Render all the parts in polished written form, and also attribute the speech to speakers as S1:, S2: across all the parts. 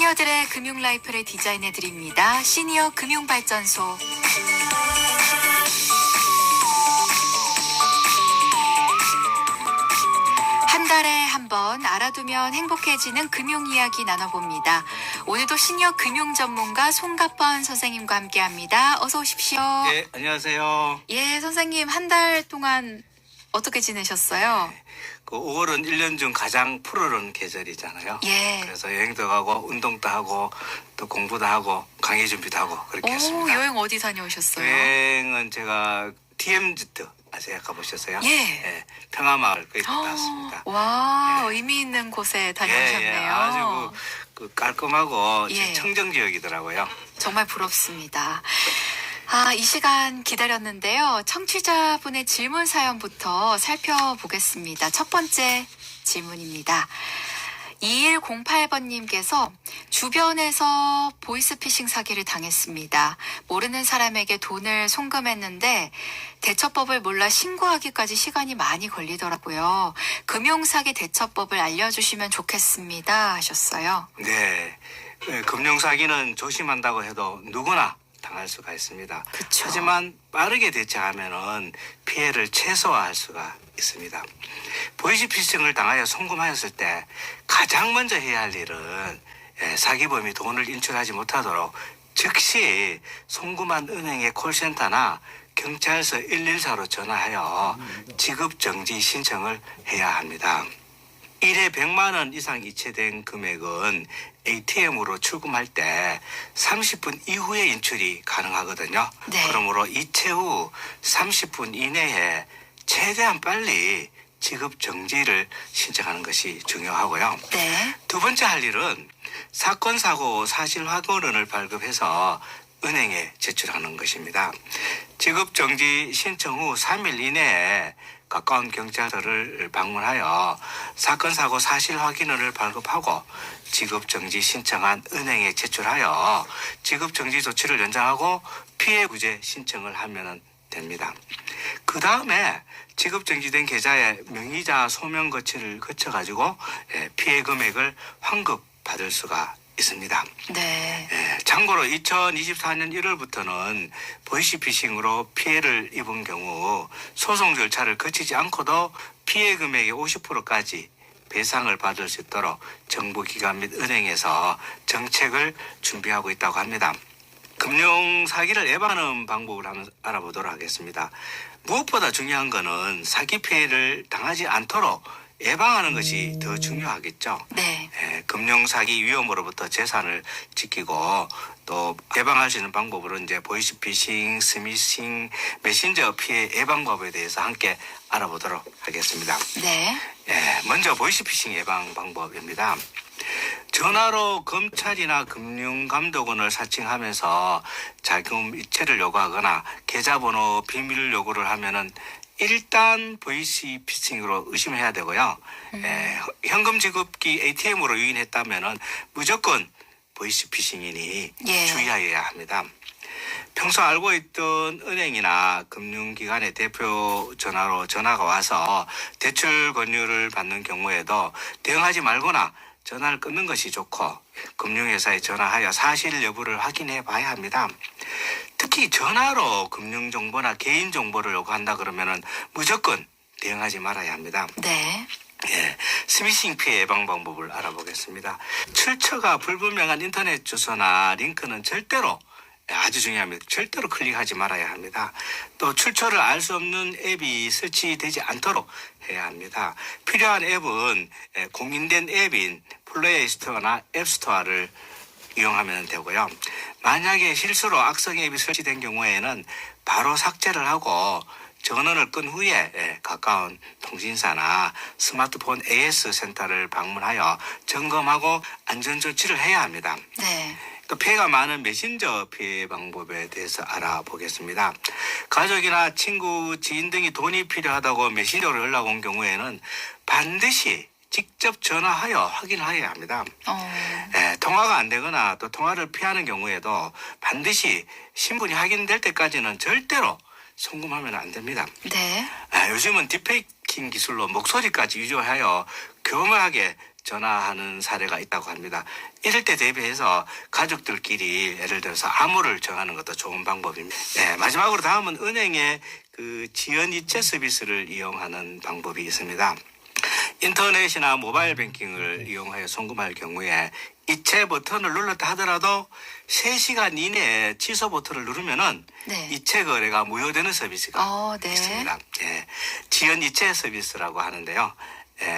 S1: 시니어들의 금융 라이프를 디자인해 드립니다. 시니어 금융발전소. 한 달에 한 번 알아두면 행복해지는 금융 이야기 나눠봅니다. 오늘도 시니어 금융 전문가 송갑번 선생님과 함께합니다. 어서 오십시오.
S2: 네, 안녕하세요.
S1: 예, 선생님 한 달 동안 어떻게 지내셨어요?
S2: 그 5월은 1년 중 가장 푸르른 계절이잖아요.
S1: 예.
S2: 그래서 여행도 가고 운동도 하고 또 공부도 하고 강의 준비도 하고 그렇게
S1: 오,
S2: 했습니다.
S1: 여행 어디 다녀오셨어요?
S2: 여행은 제가 DMZ 아세요? 가보셨어요?
S1: 예.
S2: 네, 평화마을 거기 갔다 왔습니다.
S1: 와, 의미 있는 곳에 다녀오셨네요.
S2: 아주 그 깔끔하고
S1: 예.
S2: 청정 지역이더라고요.
S1: 정말 부럽습니다. 이 시간 기다렸는데요. 청취자분의 질문 사연부터 살펴보겠습니다. 첫 번째 질문입니다. 2108번님께서 주변에서 보이스피싱 사기를 당했습니다. 모르는 사람에게 돈을 송금했는데 대처법을 몰라 신고하기까지 시간이 많이 걸리더라고요. 금융사기 대처법을 알려주시면 좋겠습니다 하셨어요.
S2: 네, 금융사기는 조심한다고 해도 누구나 당할 수가 있습니다.
S1: 그쵸.
S2: 하지만 빠르게 대처하면은 피해를 최소화할 수가 있습니다. 보이스피싱을 당하여 송금하였을 때 가장 먼저 해야 할 일은 사기범이 돈을 인출하지 못하도록 즉시 송금한 은행의 콜센터나 경찰서 114로 전화하여 지급정지 신청을 해야 합니다. 1회 100만 원 이상 이체된 금액은 ATM으로 출금할 때 30분 이후에 인출이 가능하거든요.
S1: 네.
S2: 그러므로 이체 후 30분 이내에 최대한 빨리 지급 정지를 신청하는 것이 중요하고요.
S1: 네.
S2: 두 번째 할 일은 사건 사고 사실 확인원을 발급해서 은행에 제출하는 것입니다. 지급 정지 신청 후 3일 이내에 가까운 경찰서를 방문하여 사건 사고 사실 확인원을 발급하고 지급 정지 신청한 은행에 제출하여 지급 정지 조치를 연장하고 피해 구제 신청을 하면 됩니다. 그 다음에 지급 정지된 계좌에 명의자 소명 거치를 거쳐가지고 피해 금액을 환급 받을 수가 있습니다.
S1: 네.
S2: 참고로 2024년 1월부터는 보이스피싱으로 피해를 입은 경우 소송 절차를 거치지 않고도 피해 금액의 50%까지 배상을 받을 수 있도록 정부기관 및 은행에서 정책을 준비하고 있다고 합니다. 금융 사기를 예방하는 방법을 한번 알아보도록 하겠습니다. 무엇보다 중요한 것은 사기 피해를 당하지 않도록 예방하는 것이 더 중요하겠죠.
S1: 네.
S2: 금융 사기 위험으로부터 재산을 지키고 또 예방할 수 있는 방법으로 이제 보이스피싱, 스미싱, 메신저 피해 예방법에 대해서 함께 알아보도록 하겠습니다.
S1: 네.
S2: 먼저 보이스피싱 예방 방법입니다. 전화로 검찰이나 금융감독원을 사칭하면서 자금 이체를 요구하거나 계좌번호 비밀 요구를 하면은 일단 보이스피싱으로 의심해야 되고요. 현금 지급기 ATM으로 유인했다면은 무조건 보이스피싱이니
S1: 예.
S2: 주의하여야 합니다. 평소 알고 있던 은행이나 금융기관의 대표 전화로 전화가 와서 대출 권유를 받는 경우에도 대응하지 말거나 전화를 끊는 것이 좋고 금융회사에 전화하여 사실 여부를 확인해 봐야 합니다. 특히 전화로 금융정보나 개인정보를 요구한다 그러면은 무조건 대응하지 말아야 합니다.
S1: 네.
S2: 스미싱 피해 예방 방법을 알아보겠습니다. 출처가 불분명한 인터넷 주소나 링크는 절대로 아주 중요합니다. 절대로 클릭하지 말아야 합니다. 또 출처를 알 수 없는 앱이 설치되지 않도록 해야 합니다. 필요한 앱은 공인된 앱인 플레이 스토어나 앱 스토어를 이용하면 되고요. 만약에 실수로 악성 앱이 설치된 경우에는 바로 삭제를 하고 전원을 끈 후에 가까운 통신사나 스마트폰 AS 센터를 방문하여 점검하고 안전조치를 해야 합니다.
S1: 네.
S2: 또 피해가 많은 메신저 피해 방법에 대해서 알아보겠습니다. 가족이나 친구, 지인 등이 돈이 필요하다고 메신저로 연락 온 경우에는 반드시 직접 전화하여 확인하여야 합니다. 통화가 안 되거나 또 통화를 피하는 경우에도 반드시 신분이 확인될 때까지는 절대로 송금하면 안 됩니다.
S1: 네.
S2: 요즘은 딥페이킹 기술로 목소리까지 유조하여 교묘하게 전화하는 사례가 있다고 합니다. 이럴 때 대비해서 가족들끼리 예를 들어서 암호를 정하는 것도 좋은 방법입니다. 네, 마지막으로 다음은 은행의 그 지연이체 서비스를 이용하는 방법이 있습니다. 인터넷이나 모바일 뱅킹을 이용하여 송금할 경우에 이체 버튼을 눌렀다 하더라도 3시간 이내에 취소 버튼을 누르면은
S1: 네.
S2: 이체 거래가 무효되는 서비스가
S1: 네.
S2: 있습니다. 예, 지연 이체 서비스라고 하는데요.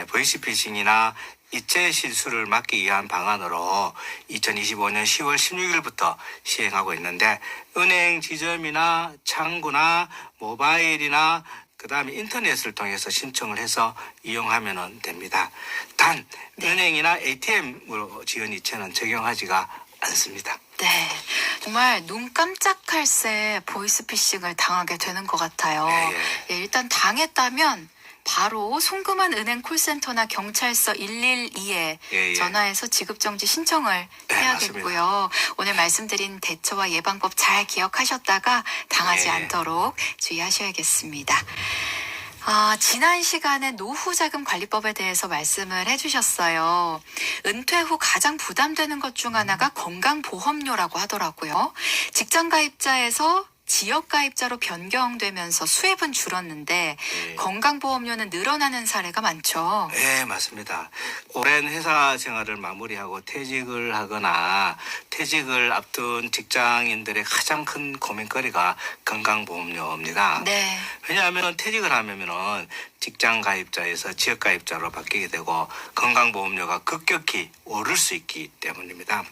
S2: 보이스피싱이나 이체 실수를 막기 위한 방안으로 2025년 10월 16일부터 시행하고 있는데 은행 지점이나 창구나 모바일이나 그다음에 인터넷을 통해서 신청을 해서 이용하면 됩니다. 단 은행이나 ATM으로 지연 이체는 적용하지가 않습니다.
S1: 네, 정말 눈 깜짝할 새 보이스피싱을 당하게 되는 것 같아요. 예, 일단 당했다면 바로 송금한 은행 콜센터나 경찰서 112에 전화해서 지급정지 신청을 해야겠고요. 오늘 말씀드린 대처와 예방법 잘 기억하셨다가 당하지 않도록 주의하셔야겠습니다. 지난 시간에 노후자금관리법에 대해서 말씀을 해주셨어요. 은퇴 후 가장 부담되는 것 중 하나가 건강보험료라고 하더라고요. 직장가입자에서 지역가입자로 변경되면서 수입은 줄었는데 건강보험료는 늘어나는 사례가 많죠.
S2: 네, 맞습니다. 오랜 회사 생활을 마무리하고 퇴직을 하거나 퇴직을 앞둔 직장인들의 가장 큰 고민거리가 건강보험료입니다.
S1: 네.
S2: 왜냐하면 퇴직을 하면은 직장 가입자에서 지역 가입자로 바뀌게 되고 건강보험료가 급격히 오를 수 있기 때문입니다.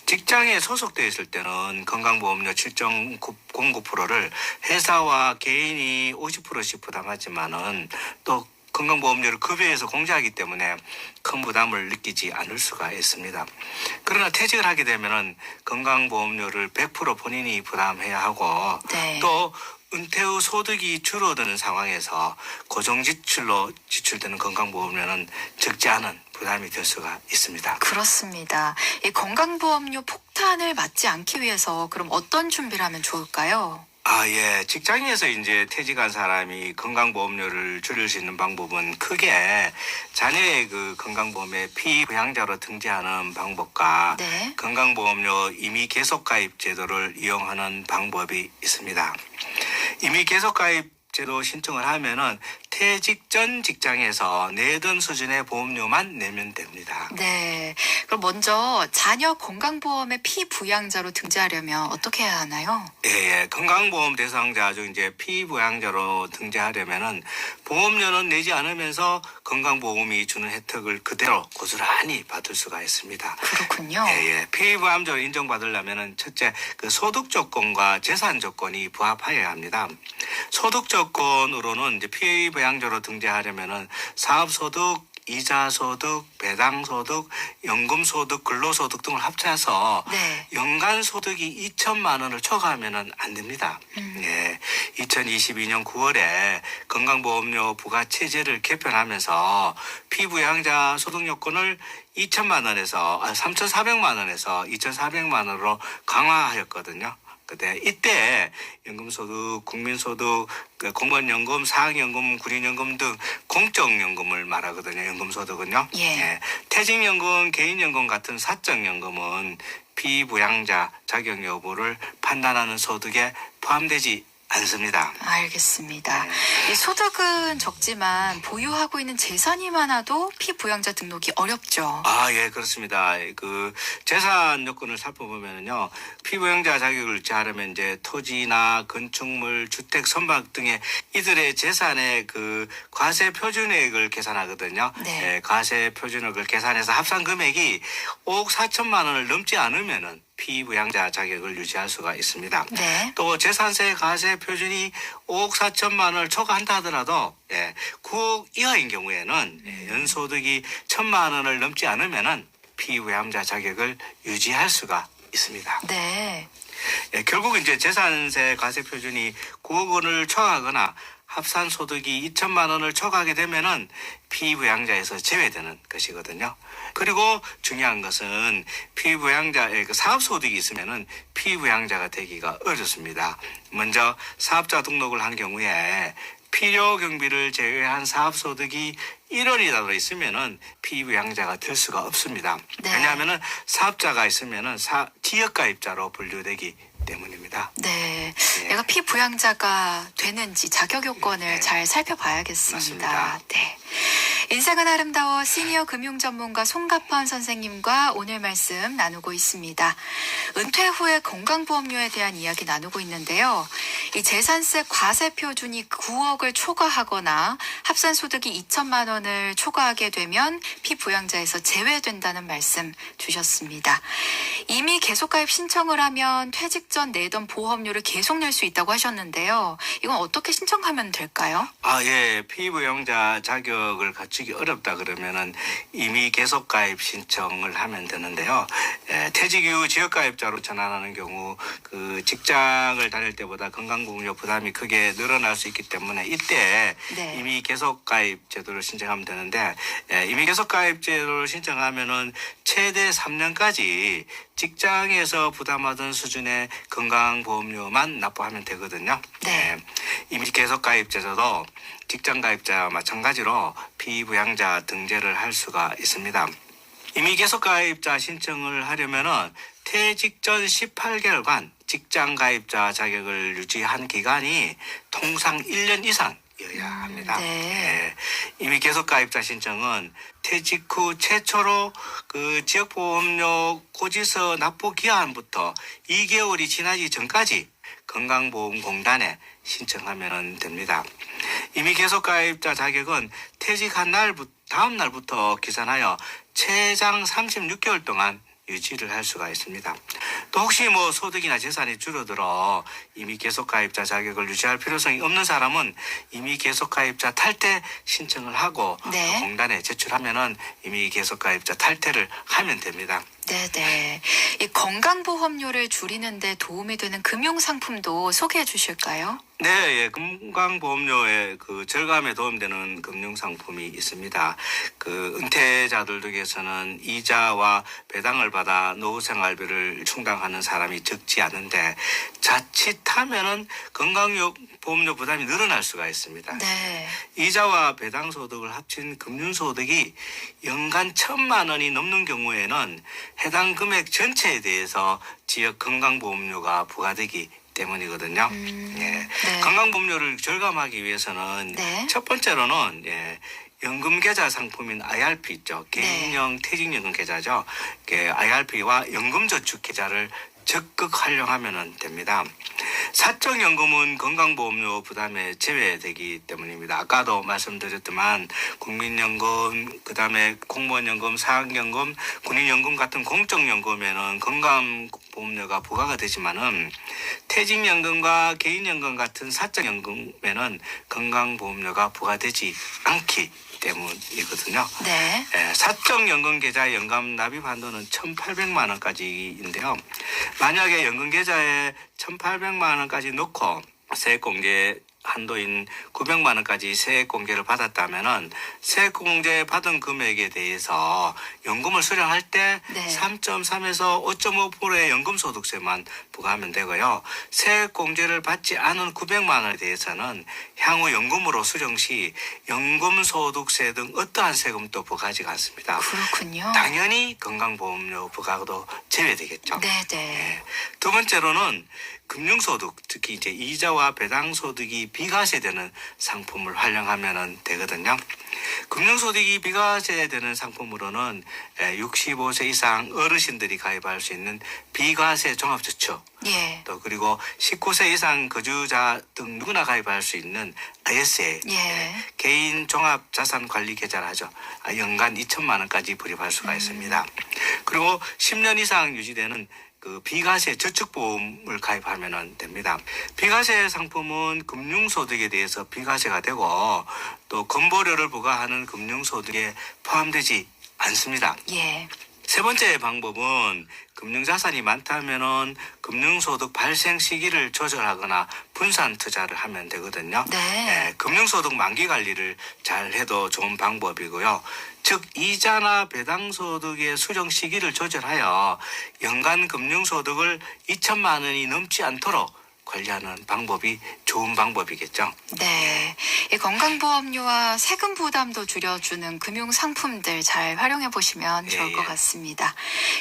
S2: 직장에 소속되어 있을 때는 건강보험료 7.09%를 회사와 개인이 50%씩 부담하지만은 또 건강보험료를 급여에서 공제하기 때문에 큰 부담을 느끼지 않을 수가 있습니다. 그러나 퇴직을 하게 되면은 건강보험료를 100% 본인이 부담해야 하고 또 은퇴 후 소득이 줄어드는 상황에서 고정지출로 지출되는 건강보험료는 적지 않은 부담이 될 수가 있습니다.
S1: 그렇습니다. 이 건강보험료 폭탄을 맞지 않기 위해서 그럼 어떤 준비를 하면 좋을까요?
S2: 직장에서 이제 퇴직한 사람이 건강보험료를 줄일 수 있는 방법은 크게 자녀의 그 건강보험에 피부양자로 등재하는 방법과 건강보험료 임의 계속가입 제도를 이용하는 방법이 있습니다. 임의 계속가입 제도 신청을 하면은 퇴직 전 직장에서 내던 수준의 보험료만 내면 됩니다.
S1: 네. 그럼 먼저 자녀 건강보험의 피부양자로 등재하려면 어떻게 해야 하나요?
S2: 건강보험 대상자 중 이제 피부양자로 등재하려면은 보험료는 내지 않으면서 건강보험이 주는 혜택을 그대로 고스란히 받을 수가 있습니다.
S1: 그렇군요.
S2: 피부암자로 인정받으려면은 첫째 그 소득 조건과 재산 조건이 부합하여야 합니다. 소득 조건으로는 이제 피부양자로 등재하려면은 사업소득, 이자소득, 배당소득, 연금소득, 근로소득 등을 합쳐서 연간 소득이 2천만 원을 초과하면 안 됩니다. 2022년 9월에 건강보험료 부과체제를 개편하면서 피부양자 소득 요건을 2천만 원에서 3,400만 원에서 2,400만 원으로 강화하였거든요. 근데 이때 연금소득, 국민소득, 공무원연금, 사학연금, 군인연금 등 공적연금을 말하거든요. 연금소득은요. 퇴직연금, 개인연금 같은 사적연금은 피부양자 자격 여부를 판단하는 소득에 포함되지 않습니다.
S1: 알겠습니다. 이 소득은 적지만 보유하고 있는 재산이 많아도 피부양자 등록이 어렵죠.
S2: 그렇습니다. 그 재산 요건을 살펴보면요, 피부양자 자격을 유지하려면 이제 토지나 건축물, 주택, 선박 등의 이들의 재산의 그 과세 표준액을 계산하거든요. 과세 표준액을 계산해서 합산 금액이 5억 4천만 원을 넘지 않으면은 피부양자 자격을 유지할 수가 있습니다. 또 재산세 과세 표준이 5억 4천만 원을 초과한다 하더라도 9억 이하인 경우에는 연소득이 1천만 원을 넘지 않으면은 피부양자 자격을 유지할 수가 있습니다. 결국 이제 재산세 과세 표준이 9억 원을 초과하거나 합산 소득이 2천만 원을 초과하게 되면은 피부양자에서 제외되는 것이거든요. 그리고 중요한 것은 피부양자의 그 사업 소득이 있으면은 피부양자가 되기가 어렵습니다. 먼저 사업자 등록을 한 경우에 필요 경비를 제외한 사업소득이 1원이라도 있으면은 피부양자가 될 수가 없습니다.
S1: 네.
S2: 왜냐하면은 사업자가 있으면은 지역가입자로 분류되기 때문입니다.
S1: 네.
S2: 예.
S1: 내가 피부양자가 되는지 자격 요건을
S2: 네.
S1: 잘 살펴봐야겠습니다.
S2: 맞습니다.
S1: 네. 인생은 아름다워 시니어 금융 전문가 송가펀 선생님과 오늘 말씀 나누고 있습니다. 은퇴 후에 건강보험료에 대한 이야기 나누고 있는데요. 이 재산세 과세 표준이 9억을 초과하거나 합산 소득이 2천만 원을 초과하게 되면 피부양자에서 제외된다는 말씀 주셨습니다. 이미 계속가입 신청을 하면 퇴직 전 내던 보험료를 계속 낼 수 있다고 하셨는데요. 이건 어떻게 신청하면 될까요?
S2: 예. 피부양자 자격을 갖추기 어렵다 그러면은 이미 계속가입 신청을 하면 되는데요. 퇴직 이후 지역가입자로 전환하는 경우 그 직장을 다닐 때보다 건강보험료 부담이 크게 늘어날 수 있기 때문에 이때
S1: 네.
S2: 이미 계속가입 제도를 신청하면 되는데 이미 계속가입 제도를 신청하면은 최대 3년까지 직장에서 부담하던 수준의 건강보험료만 납부하면 되거든요.
S1: 네.
S2: 이미 계속가입자도 직장가입자와 마찬가지로 피부양자 등재를 할 수가 있습니다. 이미 계속가입자 신청을 하려면은 퇴직 전 18개월간 직장가입자 자격을 유지한 기간이 통상 1년 이상이어야 합니다.
S1: 네.
S2: 이미 계속가입자 신청은 퇴직 후 최초로 그 지역보험료 고지서 납부 기한부터 2개월이 지나기 전까지 건강보험공단에 신청하면 됩니다. 이미 계속가입자 자격은 퇴직한 다음 날부터 기산하여 최장 36개월 동안 유지를 할 수가 있습니다. 또 혹시 소득이나 재산이 줄어들어 이미 계속가입자 자격을 유지할 필요성이 없는 사람은 이미 계속가입자 탈퇴 신청을 하고
S1: 네.
S2: 공단에 제출하면은 이미 계속가입자 탈퇴를 하면 됩니다.
S1: 네네. 이 건강보험료를 줄이는 데 도움이 되는 금융상품도 소개해 주실까요?
S2: 네, 건강보험료의 그 절감에 도움되는 금융상품이 있습니다. 그 은퇴자들 중에서는 이자와 배당을 받아 노후생활비를 충당하는 사람이 적지 않은데 자칫하면은 건강보험료 부담이 늘어날 수가 있습니다.
S1: 네.
S2: 이자와 배당 소득을 합친 금융소득이 연간 1,000만 원이 넘는 경우에는 해당 금액 전체에 대해서 지역 건강보험료가 부과되기 때문이거든요.
S1: 네.
S2: 건강보험료를 절감하기 위해서는
S1: 네.
S2: 첫 번째로는 연금계좌 상품인 IRP 있죠. 개인형 퇴직연금 계좌죠. IRP와 연금저축계좌를 적극 활용하면 됩니다. 사적연금은 건강보험료 부담에 제외되기 때문입니다. 아까도 말씀드렸지만 국민연금, 그다음에 공무원연금, 사학연금, 군인연금 같은 공적연금에는 건강보험료가 부과가 되지만은 퇴직연금과 개인연금 같은 사적연금에는 건강보험료가 부과되지 않기 때문이거든요.
S1: 네.
S2: 사적연금 계좌의 연간 납입 한도는 1,800만 원까지인데요. 만약에 연금 계좌에 1,800만 원까지 넣고 세액공제 한도인 900만 원까지 세액공제를 받았다면은 세액공제 받은 금액에 대해서 연금을 수령할 때
S1: 네.
S2: 3.3에서 5.5%의 연금소득세만 부과하면 되고요. 세액공제를 받지 않은 900만 원에 대해서는 향후 연금으로 수령 시 연금소득세 등 어떠한 세금도 부과하지가 않습니다.
S1: 그렇군요.
S2: 당연히 건강보험료 부과도 제외되겠죠.
S1: 네네.
S2: 두 번째로는 금융소득, 특히 이제 이자와 배당소득이 비과세되는 상품을 활용하면 되거든요. 금융소득이 비과세되는 상품으로는 65세 이상 어르신들이 가입할 수 있는 비과세 종합저축,
S1: 예.
S2: 또 그리고 19세 이상 거주자 등 누구나 가입할 수 있는 ISA,
S1: 예.
S2: 개인 종합자산관리 계좌를 하죠. 연간 2천만 원까지 불입할 수가 있습니다. 그리고 10년 이상 유지되는 그 비과세 저축보험을 가입하면 됩니다. 비과세 상품은 금융소득에 대해서 비과세가 되고 또 건보료를 부과하는 금융소득에 포함되지 않습니다.
S1: 예.
S2: 세 번째 방법은 금융자산이 많다면은 금융소득 발생 시기를 조절하거나 분산 투자를 하면 되거든요.
S1: 네.
S2: 금융소득 만기 관리를 잘 해도 좋은 방법이고요. 즉 이자나 배당소득의 수령 시기를 조절하여 연간 금융소득을 2천만 원이 넘지 않도록 관리하는 방법이 좋은 방법이겠죠.
S1: 네. 이 건강보험료와 세금 부담도 줄여주는 금융 상품들 잘 활용해 보시면 좋을
S2: 예,
S1: 것
S2: 예.
S1: 같습니다.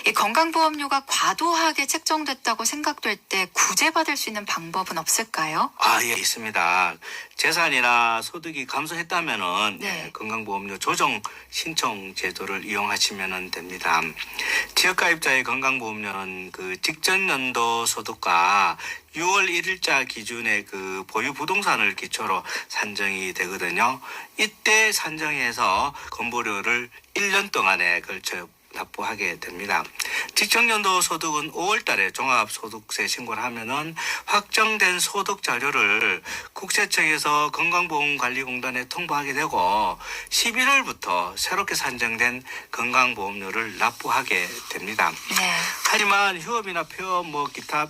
S1: 이 건강보험료가 과도하게 책정됐다고 생각될 때 구제받을 수 있는 방법은 없을까요?
S2: 예, 있습니다. 재산이나 소득이 감소했다면은
S1: 네.
S2: 건강보험료 조정 신청 제도를 이용하시면 됩니다. 지역가입자의 건강보험료는 그 직전 연도 소득과 6월 1일자 기준의 그 보유 부동산을 기초로 산정이 되거든요. 이때 산정해서 건보료를 1년 동안에 걸쳐 납부하게 됩니다. 직전연도 소득은 5월 달에 종합소득세 신고를 하면은 확정된 소득 자료를 국세청에서 건강보험관리공단에 통보하게 되고 11월부터 새롭게 산정된 건강보험료를 납부하게 됩니다.
S1: 네.
S2: 하지만 휴업이나 폐업 기타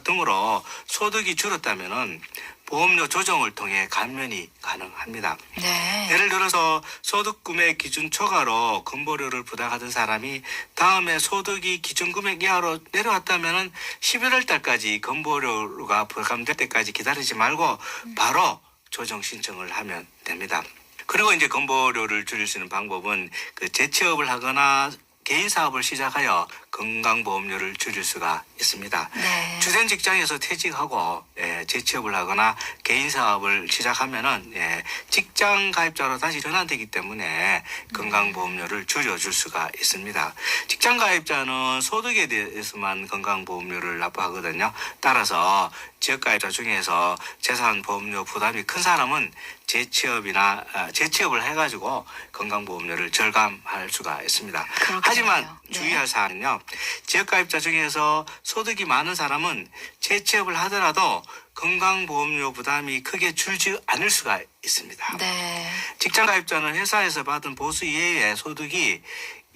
S2: 등으로 소득이 줄었다면은 보험료 조정을 통해 감면이 가능합니다.
S1: 네.
S2: 예를 들어서 소득 금액 기준 초과로 건보료를 부담하던 사람이 다음에 소득이 기준 금액 이하로 내려왔다면은 11월 달까지 건보료가 부담될 때까지 기다리지 말고 바로 조정 신청을 하면 됩니다. 그리고 이제 건보료를 줄일 수 있는 방법은 그 재취업을 하거나 개인 사업을 시작하여 건강보험료를 줄일 수가 있습니다.
S1: 네.
S2: 주된 직장에서 퇴직하고 재취업을 하거나 개인 사업을 시작하면은 직장 가입자로 다시 전환되기 때문에 건강보험료를 줄여줄 수가 있습니다. 직장 가입자는 소득에 대해서만 건강보험료를 납부하거든요. 따라서 지역가입자 중에서 재산보험료 부담이 큰 사람은 재취업을 해가지고 건강보험료를 절감할 수가 있습니다.
S1: 그렇겠네요.
S2: 하지만
S1: 네.
S2: 주의할 사항은요. 지역가입자 중에서 소득이 많은 사람은 재취업을 하더라도 건강보험료 부담이 크게 줄지 않을 수가 있습니다.
S1: 네.
S2: 직장가입자는 회사에서 받은 보수 이외의 소득이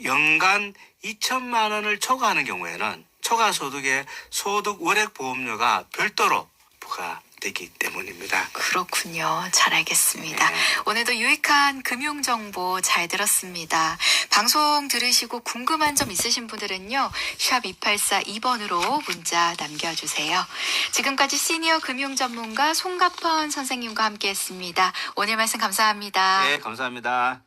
S2: 연간 2천만 원을 초과하는 경우에는 초과소득의 소득 월액보험료가 별도로 부과되기 때문입니다.
S1: 그렇군요. 잘 알겠습니다.
S2: 네.
S1: 오늘도 유익한 금융정보 잘 들었습니다. 방송 들으시고 궁금한 점 있으신 분들은요. 샵 2842번으로 문자 남겨주세요. 지금까지 시니어 금융전문가 송갑헌 선생님과 함께했습니다. 오늘 말씀 감사합니다.
S2: 네, 감사합니다.